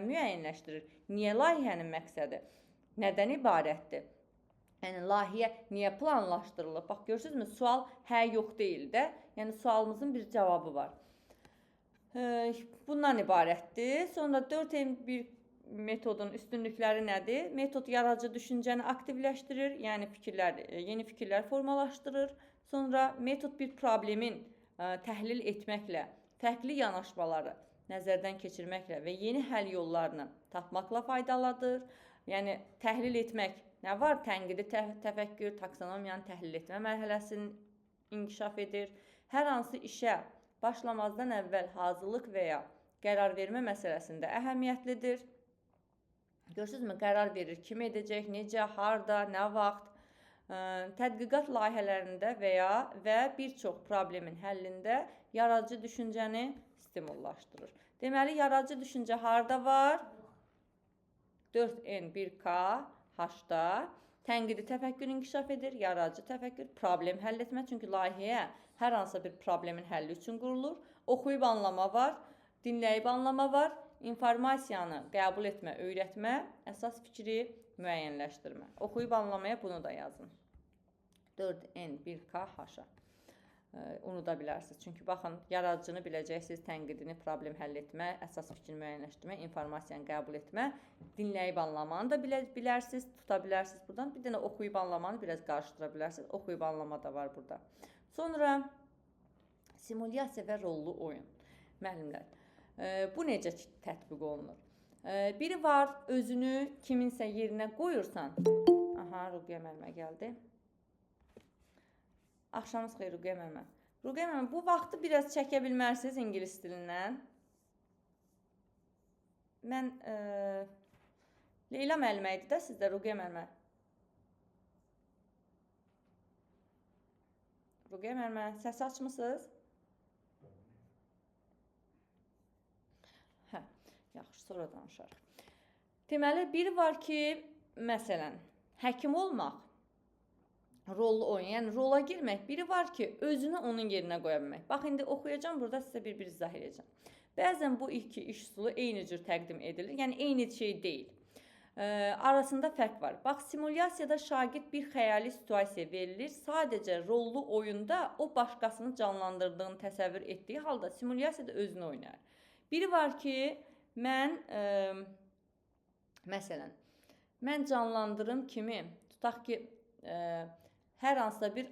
müəyyənləşdirir? Niyə layihənin məqsədi? Nədən ibarətdir? Yəni, layihə niyə planlaşdırılır? Bax, görürsünüzmü, sual hə, yox deyil də. Yəni, sualımızın bir cavabı var. Bundan ibarətdir. Sonra 4N1 metodun üstünlükləri nədir? Metod yaradıcı düşüncəni aktivləşdirir, yəni yeni fikirlər formalaşdırır. Sonra metod bir problemin təhlil etməklə, fərqli yanaşmaları nəzərdən keçirməklə və yeni həll yollarını tapmaqla faydalıdır. Yəni, təhlil etmək nə var? Tənqidi təfəkkür, taksonomiyanı təhlil etmə mərhələsini inkişaf edir. Hər hansı işə başlamazdan əvvəl hazırlıq və ya qərar vermə məsələsində əhəmiyyətlidir. Görürsünüzmü? Qərar verir, kim edəcək, necə, harda, nə vaxt. Tədqiqat layihələrində və bir çox problemin həllində yaradıcı düşüncəni stimullaşdırır. Deməli, yaradıcı düşüncə harda var? 4N1K H-da. Tənqidi təfəkkür inkişaf edir, yaradıcı təfəkkür, problem həll etmə. Çünki layihəyə hər hansı bir problemin həlli üçün qurulur. Oxuyub anlama var, dinləyib anlama var, informasiyanı qəbul etmə, öyrətmə, əsas fikri müəyyənləşdirmə. Oxuyub anlamaya bunu da yazın. 4N1K H-a. Unuda bilərsiniz. Çünki baxın, yaradıcını biləcəksiniz, tənqidini, problem həll etmə, əsas fikrini müəyyənləşdirmə, informasiyanı qəbul etmə, dinləyib anlamanı da bilərsiniz, tuta bilərsiniz buradan. Bir dənə oxuyub anlamanı biraz qarışdıra bilərsiniz. Oxuyub anlama da var burada. Sonra simulyasiya və rollu oyun. Müəllimlər, bu necə tətbiq olunur? Biri var, özünü kiminsə yerinə qoyursan. Aha, Ruqiyyə müəllimə gəldi. Axşamınız xeyir Ruqiyyə müəllimə. Ruqiyyə müəllimə, bu vaxtı biraz çəkə bilmərsiniz ingilis dilindən. Mən Leyla müəllimə idi də sizdə Ruqiyyə müəllimə. Ruqiyyə müəllimə, səsi açmısınız? Hə, yaxşı, sonra danışarıq. Deməli, biri var ki, məsələn, həkim olmaq, rollu oyun, yəni rola girmək. Biri var ki, özünü onun yerinə qoya bilmək. Bax, indi oxuyacağım, burada sizə bir izah edəcəm. Bəzən bu iki iş üsulu eyni cür təqdim edilir, yəni eyni şey deyil. Arasında fərq var. Bax, simulyasiyada şagird bir xəyali situasiya verilir. Sadəcə rollu oyunda o başqasını canlandırdığını təsəvvür etdiyi halda simulyasiyada özünü oynayır. Biri var ki, məsələn, mən canlandırım kimi, tutaq ki, hər hansısa bir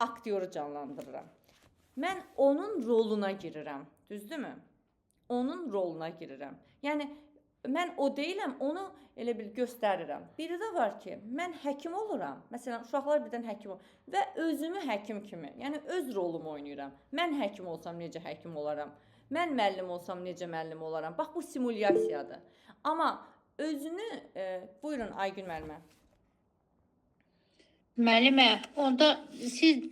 aktyoru canlandırıram. Mən onun roluna girirəm, düzdürmü? Onun roluna girirəm. Yəni, mən o deyiləm, onu elə bil göstərirəm. Biri də var ki, mən həkim oluram. Məsələn, uşaqlar birdən həkim olur. Və özümü həkim kimi, yəni öz rolumu oynayıram. Mən həkim olsam necə həkim olaram? Mən müəllim olsam necə müəllim olaram? Bax, bu simulyasiyadır. Amma özünü, buyurun Aygün müəllimə. Müəllimə, onda siz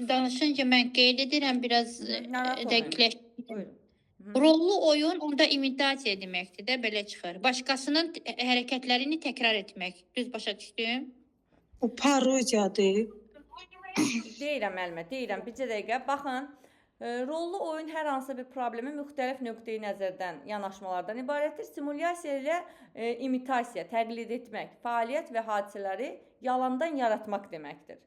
danışınca mən qeyd edirəm, biraz dəqiqləşdirin. Rollu oyun onda imitasiya deməkdir də, belə çıxır. Başqasının hərəkətlərini təkrar etmək. Düz başa düşdüm? Bu parodiyadır. Deyirəm müəllimə, deyirəm. Bircə dəqiqə, baxın. Rollu oyun hər hansı bir problemi müxtəlif nöqteyi nəzərdən yanaşmalardan ibarətdir. Simulyasiya ilə imitasiya, təqlid etmək, fəaliyyət və hadisələri yalandan yaratmaq deməkdir.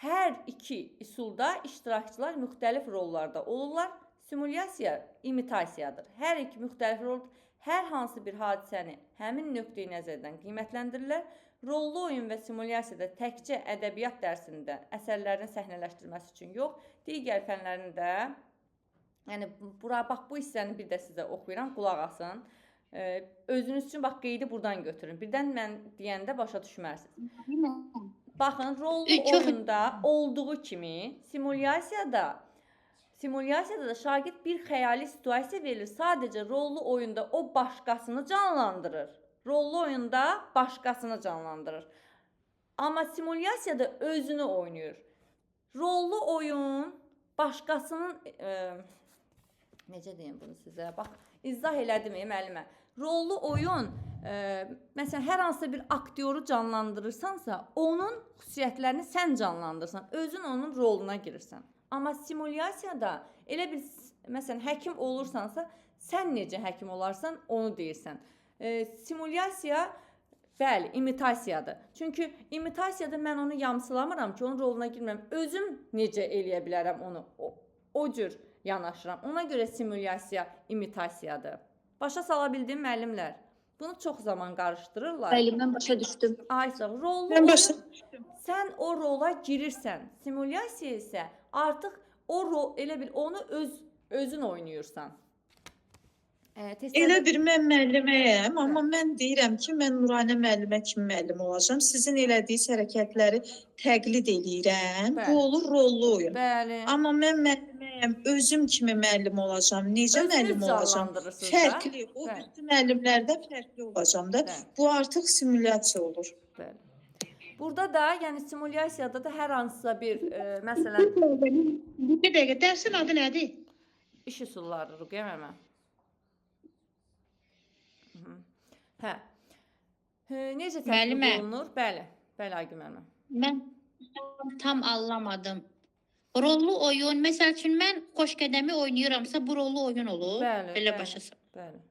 Hər iki üsulda iştirakçılar müxtəlif rollarda olurlar. Simulyasiya imitasiyadır. Hər iki müxtəlif rol, hər hansı bir hadisəni həmin nöqteyi nəzərdən qiymətləndirirlər. Rollu oyun və simulyasiyada təkcə ədəbiyyat dərsində əsərlərin səhnələşdirilməsi üçün yox, digər fənlərin də, yəni bax bu hissəni bir də sizə oxuyuram, qulaq asın. Özünüz üçün bax qeydi buradan götürün. Birdən mən deyəndə başa düşmərsiniz. Baxın, rollu oyunda olduğu kimi simulyasiyada da şagird bir xəyali situasiya verilir. Sadəcə rollu oyunda o başqasını canlandırır. Rollu oyunda başqasını canlandırır. Amma simulyasiyada özünü oynayır. Rollu oyun başqasının necə deyim bunu sizə? Bax, izah elədim müəllimə. Rollu oyun məsələn hər hansı bir aktyoru canlandırırsansa, onun xüsusiyyətlərini sən canlandırırsan, özün onun roluna girirsən. Amma simulyasiyada elə bir məsələn həkim olursansa, sən necə həkim olarsan, onu deyirsən. Simulyasiya bəli, imitasiyadır. Çünki imitasiyada mən onu yamsılamıram ki, onun roluna girmirəm. Özüm necə eləyə bilərəm onu? O cür yanaşıram. Ona görə simulyasiya imitasiyadır. Başa sala bildim müəllimlər. Bunu çox zaman qarışdırırlar. Bəli, mən başa düşdüm. Aysa, rollu oyun, sən o rola girirsən. Simulyasiya isə artıq o rol, elə bil onu özün oynayırsan. Elə Testlərdə bir mən müəlliməyəm, amma Hə. mən deyirəm ki, mən Nuranə müəllimə kimi müəllim olacağam. Sizin elədiyiz hərəkətləri təqlid eləyirəm. Bəli. Bu olur rollu oyun. bəli, Amma mən müəlliməyəm, özüm kimi müəllim olacağam. Necə özünüz müəllim olacağam? canlandırırsınız da. Fərqli. O Bəli. bütün müəllimlərdə fərqli olacağam da. Bəli. Bu artıq simulyasiya olur. Bəli. Burada da, yəni simulyasiyada da hər hansısa bir, məsələn, Bir dəqiqə, dərsin adı nədir? iş üsulları Ruqiyyə müəllimə. Hə. Necə tətbiq Müəllimə. olunur? Bəli. Bəli, Aygün müəllimə. Mən tam anlamadım. Rollu oyun, məsəl üçün mən Xoşqədəmi oynayıramsa bu rollu oyun olur. Bəli, Belə bəli. başa sal. Bəli.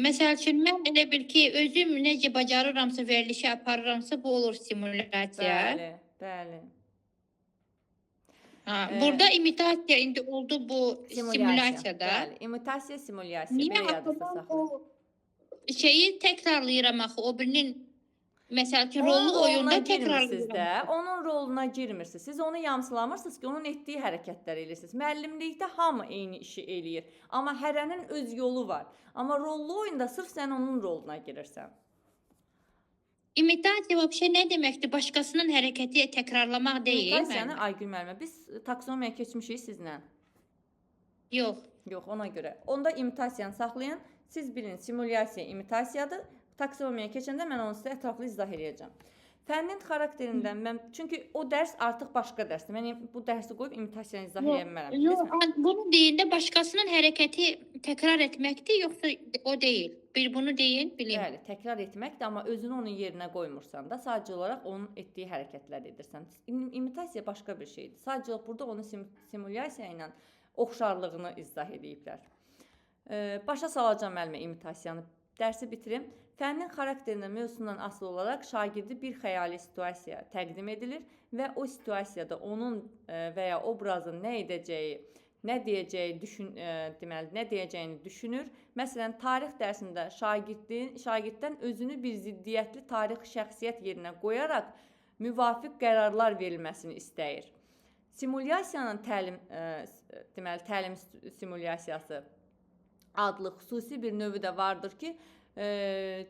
Məsəl üçün mən elə bil ki, özüm necə bacarıramsa, verilişi aparıramsa bu olur simulyasiya. Bəli, bəli. Ha, burada imitasiya indi oldu bu simulyasiyada. Bəli, imitasiya, simulyasiya. Niyə Belə yadda axı saxlayın. o şeyi təkrarlayıram axı o birinin məsəl ki Onun rollu roluna oyunda girmirsiniz də, təkrarlayıram. onun roluna girmirsiniz. Siz onu yamsılamırsınız ki, onun etdiyi hərəkətləri eləyirsiniz. Müəllimlikdə hamı eyni işi eləyir. Amma hərənin öz yolu var. Amma rollu oyunda sırf sən onun roluna girirsən. İmitasiya vəbşə nə deməkdir? Başqasının hərəkəti təkrarlamaq deyil. İmitasiyanı Aygün müəllimə, biz taksonomiyaya keçmişik sizlə. Yox. Yox, ona görə. Onda imitasiyanı saxlayın. Siz bilin, simulyasiya imitasiyadır. Taksonomiyaya keçəndə mən onu sizə ətraflı izah edəcəm. Fənnin xarakterindən mən, çünki o dərs artıq başqa dərsdir. Mən bu dərsi qoyub imitasiyanı izah edə bilmərəm. Yox, bunu deyəndə başqasının hərəkəti təkrar etməkdir, yoxsa o deyil. Bir bunu deyin, bilin. Bəli, təkrar etməkdir, amma özünü onun yerinə qoymursan da, sadəcə olaraq onun etdiyi hərəkətləri edirsən. İmitasiya başqa bir şeydir. Sadəcə olaraq burada onun simulyasiya ilə oxşarlığını izah ediblər. Başa salacağam müəllimə imitasiyanı. Dərsi bitirim. Fənnin xarakterindən, mövzusundan asılı olaraq şagirdi bir xəyali situasiya təqdim edilir və o situasiyada onun və ya obrazın nə edəcəyi, nə deyəcəyi deməli, nə deyəcəyini düşünür. Məsələn, tarix dərsində şagirddən özünü bir ziddiyyətli tarixi şəxsiyyət yerinə qoyaraq müvafiq qərarlar verilməsini istəyir. Simulyasiyanın təlim simulyasiyası adlı xüsusi bir növü də vardır ki,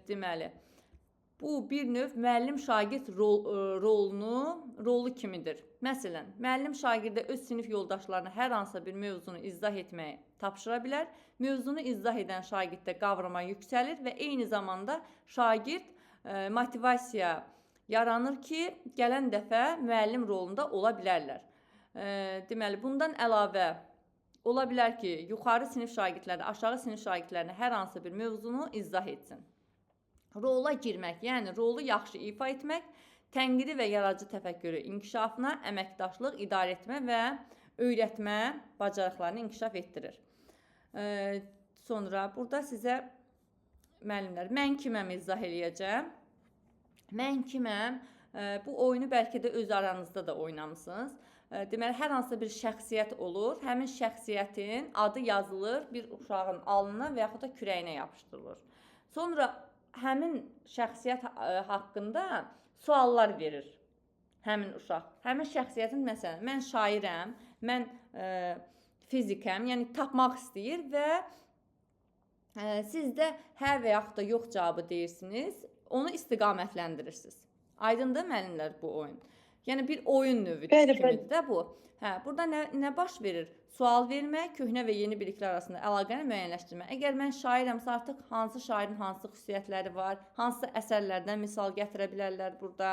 deməli, bu bir növ müəllim-şagird rolu kimidir. Məsələn, müəllim şagirdə öz sinif yoldaşlarına hər hansısa bir mövzunu izah etməyi tapşıra bilər. Mövzunu izah edən şagirddə qavrama yüksəlir və eyni zamanda şagird motivasiya yaranır ki, gələn dəfə müəllim rolunda ola bilərlər. Deməli, bundan əlavə ola bilər ki, yuxarı sinif şagirdləri, aşağı sinif şagirdlərinə hər hansı bir mövzunu izah etsin. Rola girmək, yəni rolu yaxşı ifa etmək, tənqidi və yaradıcı təfəkkürü inkişafına əməkdaşlıq, idarə etmə və öyrətmə bacarıqlarını inkişaf etdirir. Sonra burada sizə müəllimlər, mən kiməm izah eləyəcəm. Mən kiməm, bu oyunu bəlkə də öz aranızda da oynamısınız. Deməli, hər hansısa bir şəxsiyyət olur, həmin şəxsiyyətin adı yazılır bir uşağın alnına və yaxud da kürəyinə yapışdırılır. Sonra həmin şəxsiyyət haqqında suallar verir həmin uşaq. Həmin şəxsiyyətin, məsələn, mən şairəm, mən fizikəm, yəni tapmaq istəyir və siz də hə və yaxud da yox cavabı deyirsiniz, onu istiqamətləndirsiniz. Aydındır müəllimlər bu oyun? Yəni bir oyun növü kimidir də bu. Burada nə baş verir? Sual vermək, köhnə və yeni biliklər arasında əlaqəni müəyyənləşdirmək. Əgər mən şairəmsə, artıq hansı şairin hansı xüsusiyyətləri var, hansı əsərlərdən misal gətirə bilərlər burada.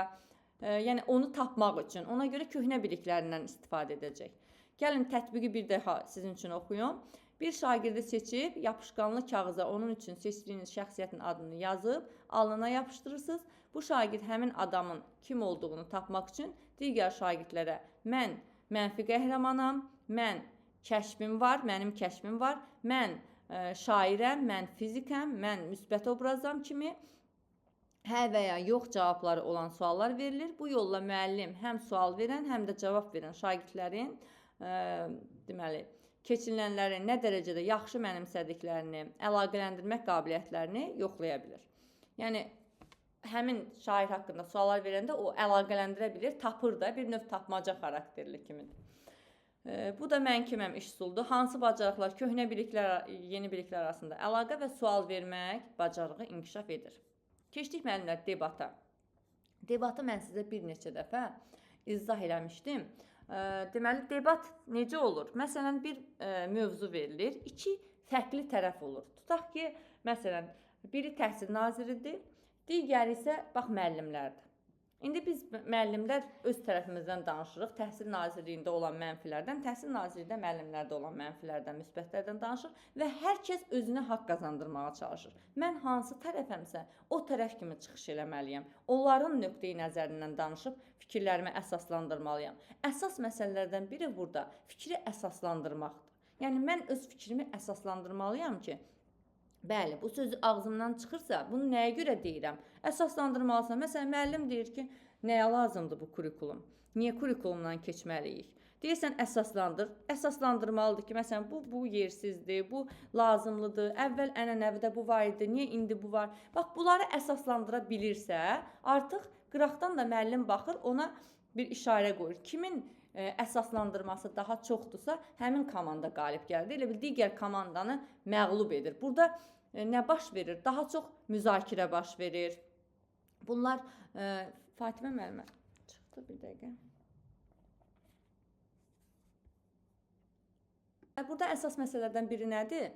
Yəni onu tapmaq üçün, ona görə köhnə biliklərindən istifadə edəcək. Gəlin tətbiqi bir daha sizin üçün oxuyum. Bir şagirdi seçib, yapışqanlı kağıza onun üçün seçdiyiniz şəxsiyyətin adını yazıb, alnına yapışdırırsınız. Bu şagird həmin adamın kim olduğunu tapmaq üçün digər şagirdlərə mən mənfi qəhrəmanam, mən kəşfim var, mənim kəşfim var, mən şairəm, mən fizikəm, mən müsbət obrazam kimi hə və ya yox cavabları olan suallar verilir. Bu yolla müəllim həm sual verən, həm də cavab verən şagirdlərin deməli, keçirilənlərin nə dərəcədə yaxşı mənimsədiklərini, əlaqələndirmək qabiliyyətlərini yoxlaya bilir. Yəni, həmin şair haqqında suallar verəndə o əlaqələndirə bilir, tapır da, bir növ tapmaca xarakterli kimidir. Sonra burada da sizə müəllimlər, 2 nömrəli sual verir. 2 nömrəli sualın cavabını yazırsınız. 2 nömrəli sualın cavabını yazdıqdan sonra müəllim sizə Bu da mən kiməm iş üsuludur. Hansı bacarıqlar köhnə biliklər, yeni biliklər arasında əlaqə və sual vermək bacarığı inkişaf edir. Keçdik müəllimlər debata. Debatı mən sizə bir neçə dəfə izah eləmişdim. Deməli, debat necə olur? Məsələn, bir mövzu verilir, iki fərqli tərəf olur. Tutaq ki, məsələn, biri təhsil naziridir, digəri isə bax müəllimlərdir. İndi biz müəllimlər öz tərəfimizdən danışırıq. Təhsil Nazirliyində olan mənfilərdən, Təhsil Nazirliyində müəllimlərdə olan mənfilərdən, müsbətlərdən danışır və hər kəs özünə haqq qazandırmağa çalışır. Mən hansı tərəfəmsə, o tərəf kimi çıxış eləməliyəm. Onların nöqteyi nəzərindən danışıb fikirlərimi əsaslandırmalıyam. Əsas məsələlərdən biri burada fikri əsaslandırmaqdır. Yəni mən öz fikrimi əsaslandırmalıyam ki, bəli, bu sözü ağzımdan çıxırsa, bunu nəyə görə deyirəm? Əsaslandırmalısan. Məsələn, müəllim deyir ki, nəyə lazımdır bu kurikulum? Niyə kurikulumdan keçməliyik? Deyirsən, əsaslandır. Əsaslandırmalıdır ki, məsələn, bu yersizdir, bu lazımlıdır. Əvvəl ənənəvidə bu var idi, niyə indi bu var? Bax, bunları əsaslandıra bilirsə, artıq qıraqdan da müəllim baxır, ona bir işarə qoyur. Kimin əsaslandırması daha çoxdursa, həmin komanda qalib gəlir. Elə bil, digər komandanı məğlub edir. Burada nə baş verir? Daha çox müzakirə baş verir. Bunlar, Fatimə müəllimə, çıxdı bir dəqiqə. Burada əsas məsələlərdən biri nədir?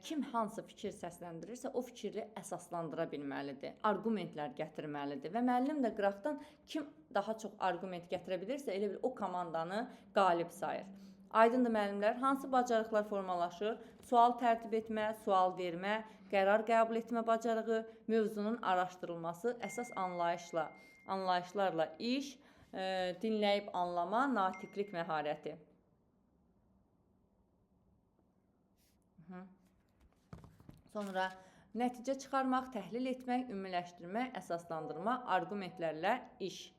Kim hansı fikir səsləndirirsə, o fikri əsaslandıra bilməlidir. Argumentlər gətirməlidir və müəllim də qıraqdan kim daha çox argument gətirə bilirsə, elə bil o komandanı qalib sayır. Aydındır müəllimlər, hansı bacarıqlar formalaşır? Sual tərtib etmə, sual vermə, qərar qəbul etmə bacarığı, mövzunun araşdırılması, əsas anlayışlarla iş, dinləyib anlama, natiqlik məharəti. Sonra nəticə çıxarmaq, təhlil etmək, ümumiləşdirmək, əsaslandırma, argumentlərlə iş.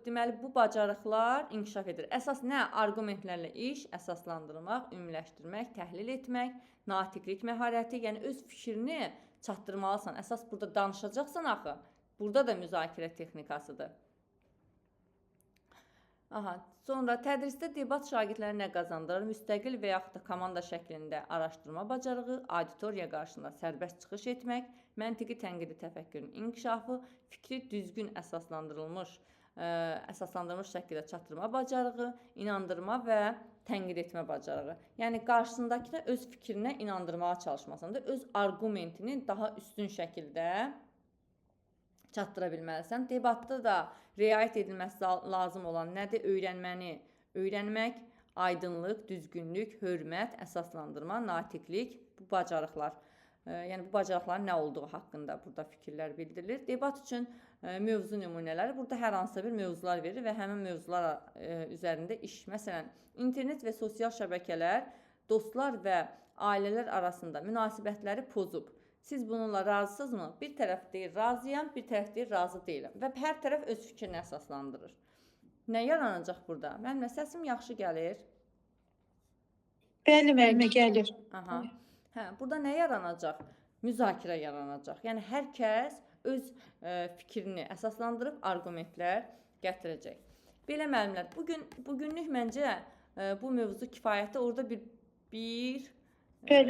Deməli, bu bacarıqlar inkişaf edir. Əsas nə? Argumentlərlə iş, əsaslandırmaq, ümumiləşdirmək, təhlil etmək, natiqlik məharəti, yəni öz fikrini çatdırmalısan. Əsas burada danışacaqsan axı. Burada da müzakirə texnikasıdır. Sonra tədrisdə debat şagirdlərə nə qazandırır? Müstəqil və yaxud da komanda şəklində araşdırma bacarığı, auditoriya qarşısında sərbəst çıxış etmək, məntiqi tənqidi təfəkkürün inkişafı, fikri düzgün əsaslandırılmış şəkildə çatdırma bacarığı, inandırma və tənqid etmə bacarığı. Yəni, qarşısındakına öz fikrinə inandırmağa çalışmasan da, öz argumentini daha üstün şəkildə çatdıra bilməlisən. Debatda da riayət edilməsi lazım olan nədir? Öyrənməni öyrənmək, aydınlıq, düzgünlük, hörmət, əsaslandırma, natiqlik, bu bacarıqlar. Yəni, bu bacarıqların nə olduğu haqqında burada fikirlər bildirilir. Debat üçün mövzu nümunələri, burada hər hansısa bir mövzular verir və həmin mövzular üzərində iş. Məsələn, internet və sosial şəbəkələr dostlar və ailələr arasında münasibətləri pozub. Siz bununla razısınızmı? Bir tərəf deyir razıyam, bir tərəf deyir razı deyiləm və hər tərəf öz fikrini əsaslandırır. Nə yaranacaq burada? Mənim səsim yaxşı gəlir. Bəli, müəllimə gəlir. Burada nə yaranacaq? Müzakirə yaranacaq. Yəni, hər kəs öz fikrini əsaslandırıb argumentlər gətirəcək. Belə müəllimlər, bugünlük məncə bu mövzu kifayətdir. Orada bir